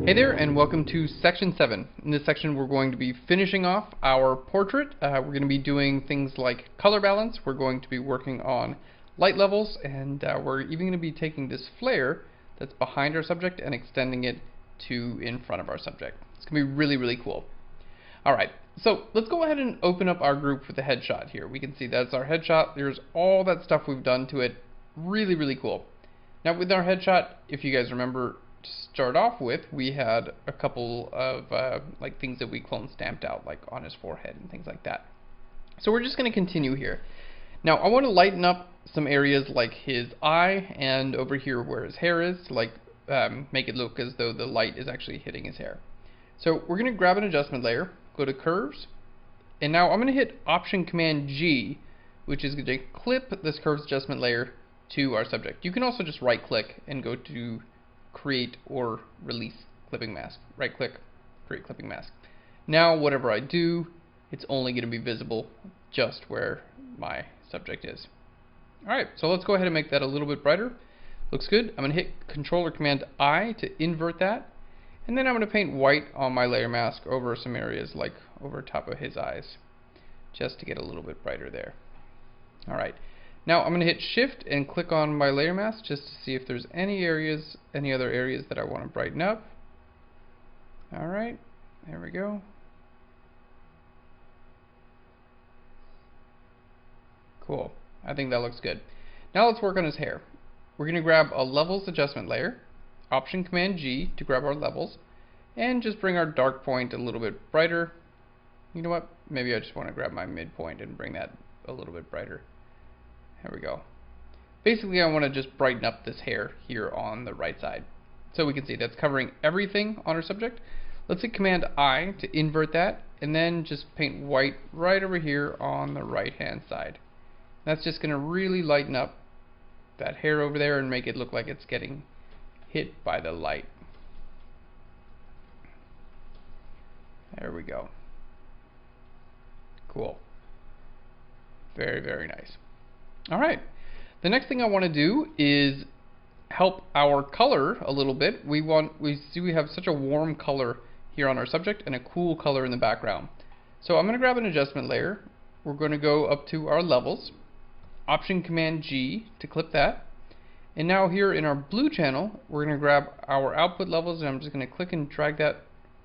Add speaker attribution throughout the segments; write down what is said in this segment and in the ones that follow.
Speaker 1: Hey there, and welcome to Section 7. In this section, we're going to be finishing off our portrait. We're going to be doing things like color balance. We're going to be working on light levels, and we're even going to be taking this flare that's behind our subject and extending it to in front of our subject. It's going to be really, really cool. Alright, so let's go ahead and open up our group with a headshot here. We can see that's our headshot. There's all that stuff we've done to it. Really, really cool. Now with our headshot, if you guys remember, to start off with, we had a couple of like things that we clone stamped out, like on his forehead and things like that. So we're just going to continue here. Now I want to lighten up some areas like his eye and over here where his hair is, like make it look as though the light is actually hitting his hair. So we're going to grab an adjustment layer, go to curves, and now I'm going to hit Option Command G, which is going to clip this curves adjustment layer to our subject. You can also just right click and go to create or release clipping mask. Right click, create clipping mask. Now whatever I do, it's only going to be visible just where my subject is. Alright, so let's go ahead and make that a little bit brighter. Looks good. I'm going to hit Control or Command I to invert that. And then I'm going to paint white on my layer mask over some areas like over top of his eyes, just to get a little bit brighter there. Alright. Now I'm going to hit Shift and click on my layer mask just to see if there's any other areas that I want to brighten up. Alright, there we go. Cool. I think that looks good. Now let's work on his hair. We're going to grab a levels adjustment layer, Option Command G to grab our levels, and just bring our dark point a little bit brighter. You know what? Maybe I just want to grab my midpoint and bring that a little bit brighter. There we go. Basically, I want to just brighten up this hair here on the right side. So we can see that's covering everything on our subject. Let's hit Command I to invert that, and then just paint white right over here on the right hand side. That's just going to really lighten up that hair over there and make it look like it's getting hit by the light. There we go. Cool. Very, very nice. Alright, the next thing I want to do is help our color a little bit. We see we have such a warm color here on our subject and a cool color in the background. So I'm going to grab an adjustment layer. We're going to go up to our levels, Option Command G to clip that. And now here in our blue channel, we're going to grab our output levels, and I'm just going to click and drag that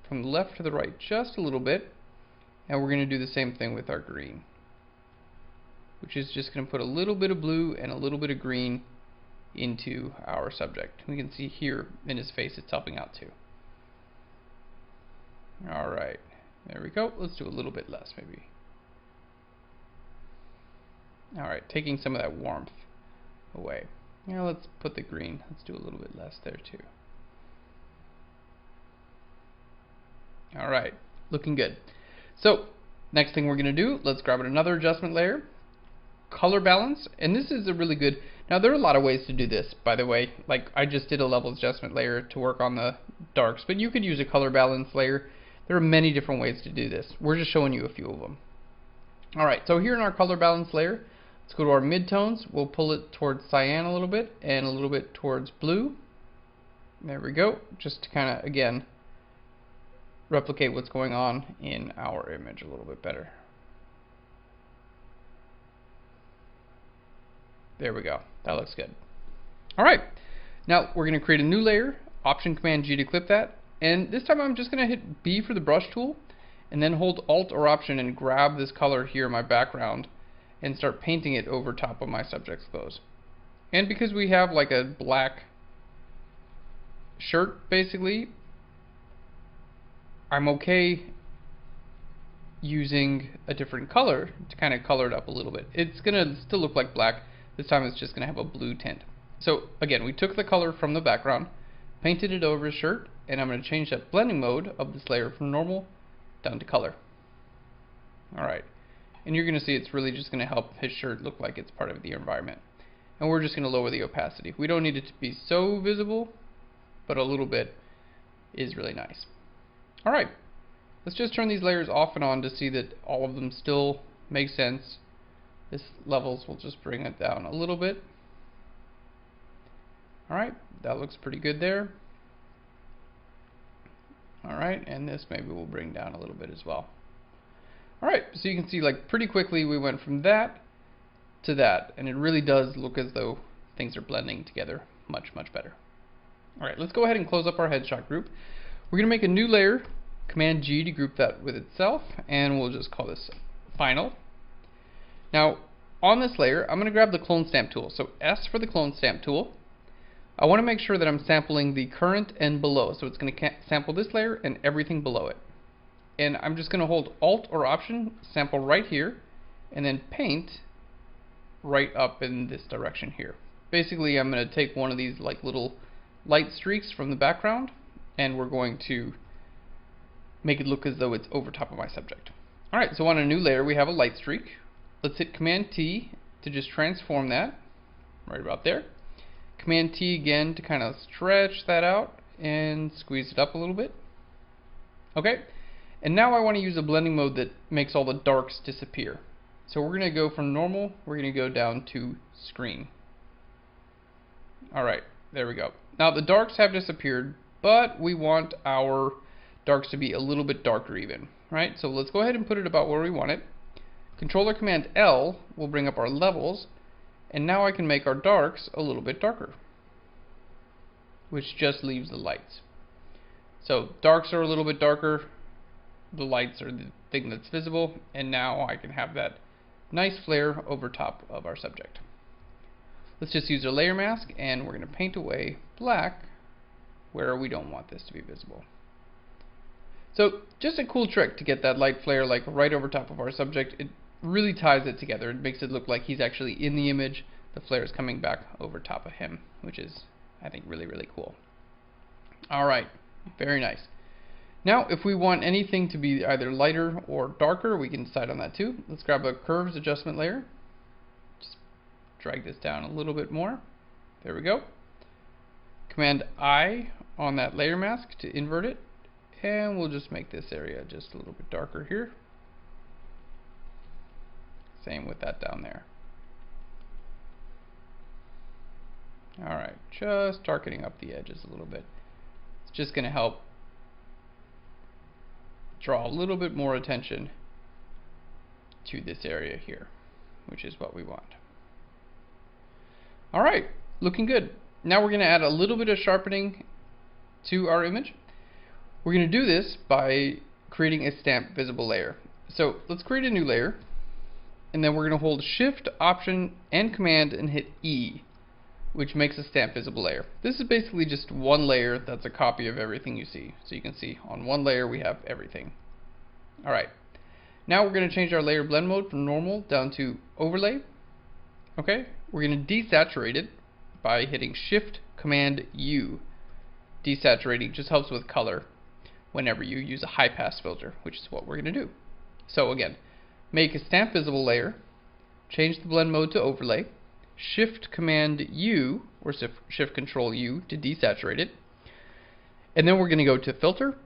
Speaker 1: from the left to the right just a little bit. And we're going to do the same thing with our green, which is just going to put a little bit of blue and a little bit of green into our subject. We can see here in his face it's helping out too. Alright, there we go. Let's do a little bit less maybe. Alright, taking some of that warmth away. Now let's put the green. Let's do a little bit less there too. Alright, looking good. So, next thing we're going to do, let's grab another adjustment layer, color balance, and this is a really good. Now there are a lot of ways to do this, by the way. Like I just did a level adjustment layer to work on the darks, but you could use a color balance layer. There are many different ways to do this. We're just showing you a few of them. Alright, so here in our color balance layer, let's go to our midtones. We'll pull it towards cyan a little bit and a little bit towards blue. There we go, just to kind of again replicate what's going on in our image a little bit better. There we go. That looks good. Alright, now we're going to create a new layer, Option Command G to clip that, and this time I'm just going to hit B for the brush tool and then hold Alt or Option and grab this color here in my background and start painting it over top of my subject's clothes. And because we have like a black shirt basically, I'm okay using a different color to kind of color it up a little bit. It's going to still look like black. This time it's just going to have a blue tint. So again, we took the color from the background, painted it over his shirt, and I'm going to change that blending mode of this layer from normal down to color. Alright, and you're going to see it's really just going to help his shirt look like it's part of the environment. And we're just going to lower the opacity. We don't need it to be so visible, but a little bit is really nice. Alright, let's just turn these layers off and on to see that all of them still make sense. This levels will just bring it down a little bit. Alright, that looks pretty good there. Alright, and this maybe we'll bring down a little bit as well. Alright, so you can see like pretty quickly we went from that to that, and it really does look as though things are blending together much better. Alright, let's go ahead and close up our headshot group. We're going to make a new layer, Command G to group that with itself, and we'll just call this Final. Now, on this layer, I'm going to grab the clone stamp tool. So S for the clone stamp tool. I want to make sure that I'm sampling the current and below. So it's going to sample this layer and everything below it. And I'm just going to hold Alt or Option, sample right here, and then paint right up in this direction here. Basically, I'm going to take one of these like little light streaks from the background, and we're going to make it look as though it's over top of my subject. Alright, so on a new layer we have a light streak. Let's hit Command T to just transform that right about there. Command T again to kind of stretch that out and squeeze it up a little bit. Okay, and now I want to use a blending mode that makes all the darks disappear. So we're going to go from normal, we're going to go down to screen. Alright, there we go. Now the darks have disappeared, but we want our darks to be a little bit darker even, right? So let's go ahead and put it about where we want it. Controller Command L will bring up our levels, and now I can make our darks a little bit darker, which just leaves the lights. So darks are a little bit darker, the lights are the thing that's visible, and now I can have that nice flare over top of our subject. Let's just use a layer mask, and we're going to paint away black where we don't want this to be visible. So just a cool trick to get that light flare like right over top of our subject. It really ties it together. It makes it look like he's actually in the image. The flare is coming back over top of him, which is, I think, really cool. Alright, very nice. Now if we want anything to be either lighter or darker, we can decide on that too. Let's grab a curves adjustment layer. Just drag this down a little bit more. There we go. Command I on that layer mask to invert it. And we'll just make this area just a little bit darker here. Same with that down there. Alright, just darkening up the edges a little bit. It's just going to help draw a little bit more attention to this area here, which is what we want. Alright, looking good. Now we're going to add a little bit of sharpening to our image. We're going to do this by creating a stamp visible layer. So let's create a new layer, and then we're going to hold Shift, Option, and Command and hit E, which makes a stamp visible layer. This is basically just one layer that's a copy of everything you see. So you can see on one layer we have everything. Alright, now we're going to change our layer blend mode from normal down to overlay. Okay, we're going to desaturate it by hitting Shift, Command, U. Desaturating just helps with color whenever you use a high pass filter, which is what we're going to do. So again, make a stamp visible layer, change the blend mode to overlay, Shift Command U or Shift Control U to desaturate it, and then we're going to go to filter,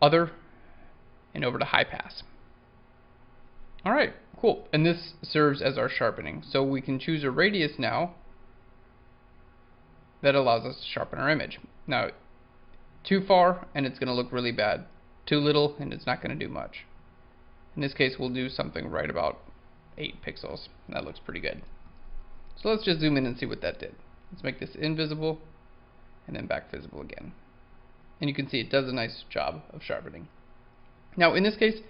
Speaker 1: other, and over to high pass. Alright, cool. And this serves as our sharpening. So we can choose a radius now that allows us to sharpen our image. Now, too far and it's going to look really bad. Too little and it's not going to do much. In this case, we'll do something right about 8 pixels. That looks pretty good. So let's just zoom in and see what that did. Let's make this invisible and then back visible again. And you can see it does a nice job of sharpening. Now in this case,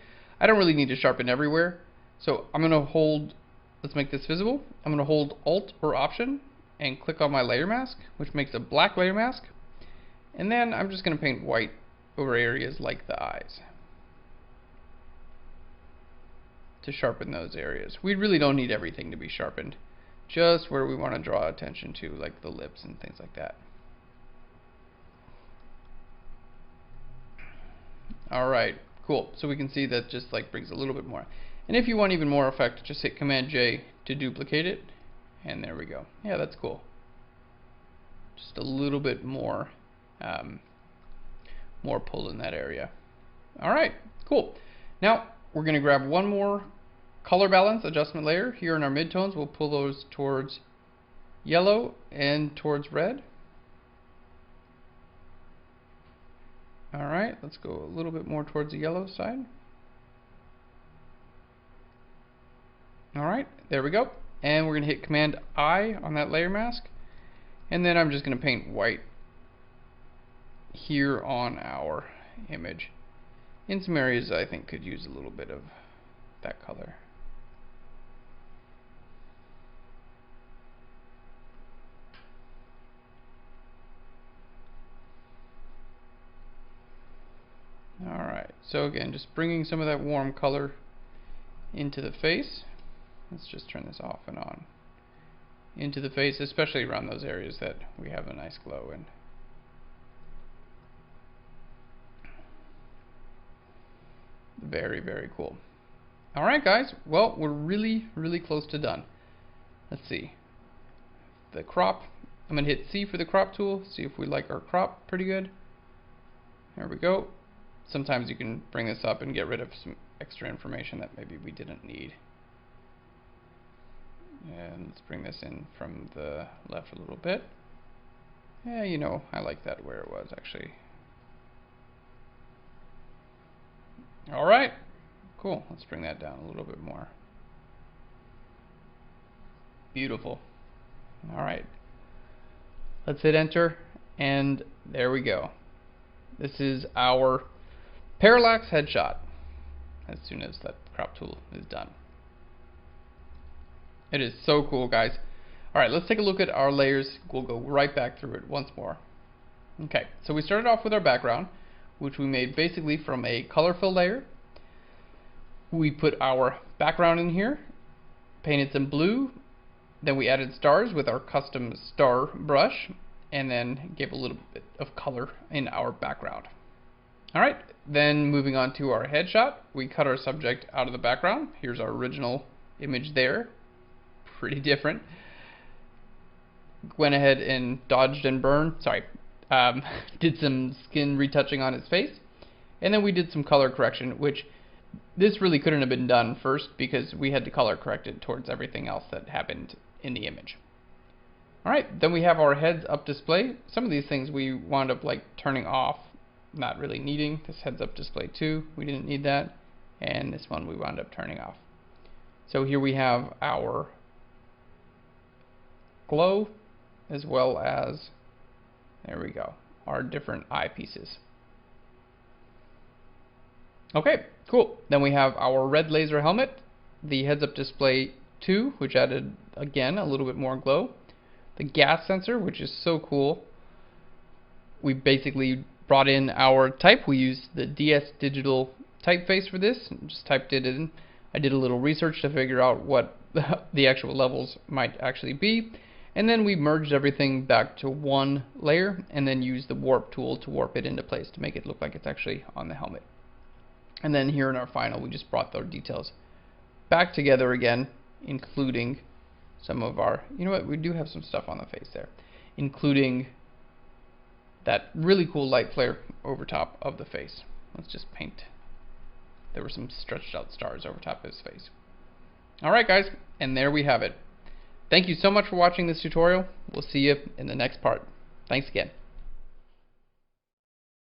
Speaker 1: I don't really need to sharpen everywhere. So I'm going to hold, let's make this visible. I'm going to hold Alt or Option and click on my layer mask, which makes a black layer mask. And then I'm just going to paint white over areas like the eyes to sharpen those areas. We really don't need everything to be sharpened, just where we want to draw attention to, like the lips and things like that. Alright, cool. So we can see that just like brings a little bit more. And if you want even more effect, just hit Command J to duplicate it. And there we go. Yeah, that's cool. Just a little bit more more pull in that area. Alright, cool. Now we're going to grab one more color balance adjustment layer. Here in our midtones, we'll pull those towards yellow and towards red. Alright, let's go a little bit more towards the yellow side. Alright, there we go. And we're going to hit Command I on that layer mask. And then I'm just going to paint white here on our image. In some areas I think could use a little bit of that color. Alright, so again, just bringing some of that warm color into the face. Let's just turn this off and on. Into the face, especially around those areas that we have a nice glow in. Very, very cool. Alright guys, well, we're really, really close to done. Let's see. The crop, I'm going to hit C for the crop tool, see if we like our crop pretty good. There we go. Sometimes you can bring this up and get rid of some extra information that maybe we didn't need. And let's bring this in from the left a little bit. Yeah, you know, I like that where it was actually. Alright, cool. Let's bring that down a little bit more. Beautiful. Alright. Let's hit enter, and there we go. This is our parallax headshot as soon as that crop tool is done. It is so cool, guys. Alright, let's take a look at our layers. We'll go right back through it once more. Okay, so we started off with our background, which we made basically from a color fill layer. We put our background in here, painted some blue, then we added stars with our custom star brush, and then gave a little bit of color in our background. Alright, then moving on to our headshot, we cut our subject out of the background. Here's our original image there. Pretty different. Went ahead and dodged and burned, did some skin retouching on his face, and then we did some color correction, which this really couldn't have been done first because we had to color correct it towards everything else that happened in the image. Alright, then we have our heads up display. Some of these things we wound up like turning off, not really needing. This heads up display too, we didn't need that, and this one we wound up turning off. So here we have our glow, as well as, there we go, our different eyepieces. Okay, cool. Then we have our red laser helmet, the heads-up display 2, which added, again, a little bit more glow. The gas sensor, which is so cool. We basically brought in our type. We used the DS Digital typeface for this, and just typed it in. I did a little research to figure out what the actual levels might actually be. And then we merged everything back to one layer and then used the warp tool to warp it into place to make it look like it's actually on the helmet. And then here in our final, we just brought the details back together again, including some of our, you know what, we do have some stuff on the face there, including that really cool light flare over top of the face. Let's just paint. There were some stretched out stars over top of his face. Alright guys, and there we have it. Thank you so much for watching this tutorial. We'll see you in the next part. Thanks again.